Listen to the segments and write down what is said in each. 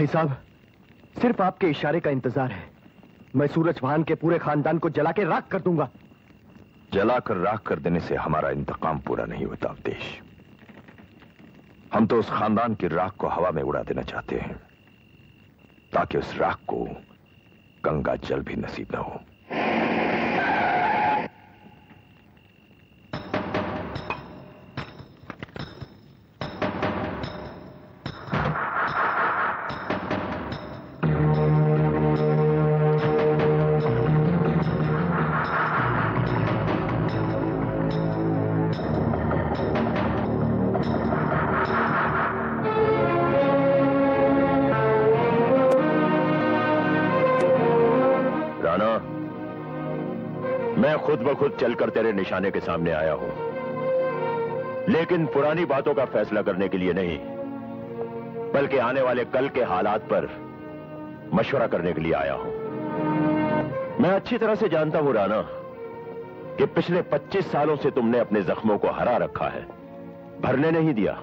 भाई साहब, सिर्फ आपके इशारे का इंतजार है। मैं सूरज भान के पूरे खानदान को जला के राख कर दूंगा। जलाकर राख कर देने से हमारा इंतकाम पूरा नहीं होता अवधेश। हम तो उस खानदान की राख को हवा में उड़ा देना चाहते हैं, ताकि उस राख को गंगा जल भी नसीब न हो। खुद ब खुद चलकर तेरे निशाने के सामने आया हूं, लेकिन पुरानी बातों का फैसला करने के लिए नहीं, बल्कि आने वाले कल के हालात पर मशवरा करने के लिए आया हूं। मैं अच्छी तरह से जानता हूं राणा कि पिछले 25 सालों से तुमने अपने जख्मों को हरा रखा है, भरने नहीं दिया।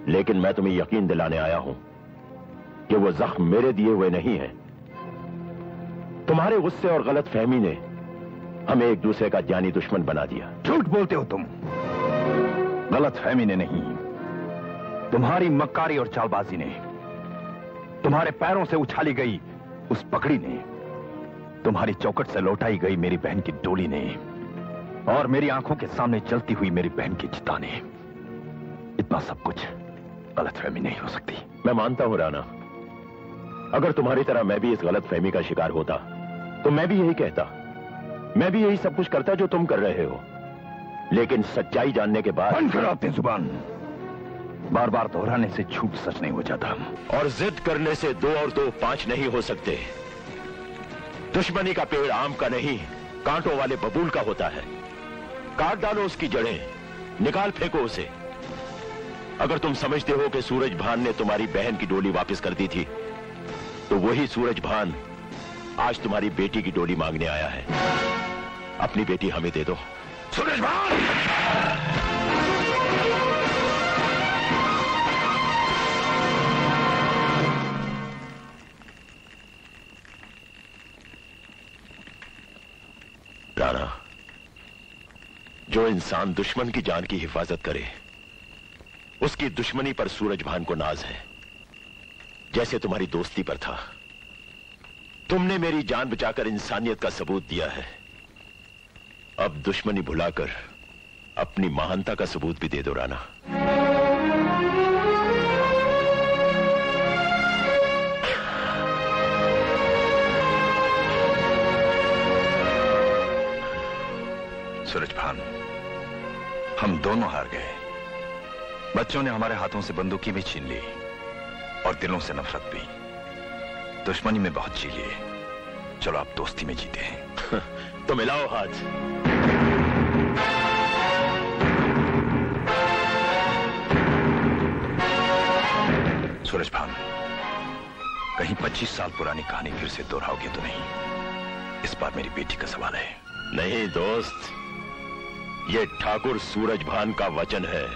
लेकिन मैं तुम्हें यकीन दिलाने आया हूं कि वो जख्म मेरे दिए हुए नहीं है। तुम्हारे गुस्से और गलत फहमी ने हमें एक दूसरे का जानी दुश्मन बना दिया। झूठ बोलते हो तुम। गलत फहमी ने नहीं, तुम्हारी मक्कारी और चालबाजी ने, तुम्हारे पैरों से उछाली गई उस पगड़ी ने, तुम्हारी चौखट से लौटाई गई मेरी बहन की डोली ने, और मेरी आंखों के सामने चलती हुई मेरी बहन की चिता ने। इतना सब कुछ गलत फहमी नहीं हो सकती। मैं मानता हूं राणा, अगर तुम्हारी तरह मैं भी इस गलत फहमी का शिकार होता तो मैं भी यही कहता, मैं भी यही सब कुछ करता जो तुम कर रहे हो। लेकिन सच्चाई जानने के बाद बंद करो अपनी जुबान। बार बार दोहराने से झूठ सच नहीं हो जाता, और जिद करने से 2 और 2 5 नहीं हो सकते। दुश्मनी का पेड़ आम का नहीं, कांटों वाले बबूल का होता है। काट डालो उसकी जड़ें, निकाल फेंको उसे। अगर तुम समझते हो कि सूरज भान ने तुम्हारी बहन की डोली वापस कर दी थी, तो वही सूरज भान आज तुम्हारी बेटी की डोली मांगने आया है। अपनी बेटी हमें दे दो। सूरज भान! राणा, जो इंसान दुश्मन की जान की हिफाजत करे, उसकी दुश्मनी पर सूरज भान को नाज है, जैसे तुम्हारी दोस्ती पर था। तुमने मेरी जान बचाकर इंसानियत का सबूत दिया है, अब दुश्मनी भुलाकर अपनी महानता का सबूत भी दे दो राणा। सूरज भान, हम दोनों हार गए। बच्चों ने हमारे हाथों से बंदूकें भी छीन ली और दिलों से नफरत भी। दुश्मनी में बहुत जी लिए, चलो आप दोस्ती में जीते हैं। तो मिलाओ हाथ। सूरज भान, कहीं 25 साल पुरानी कहानी फिर से दोहराओगे तो नहीं? इस बार मेरी बेटी का सवाल है। नहीं दोस्त, ये ठाकुर सूरज भान का वचन है।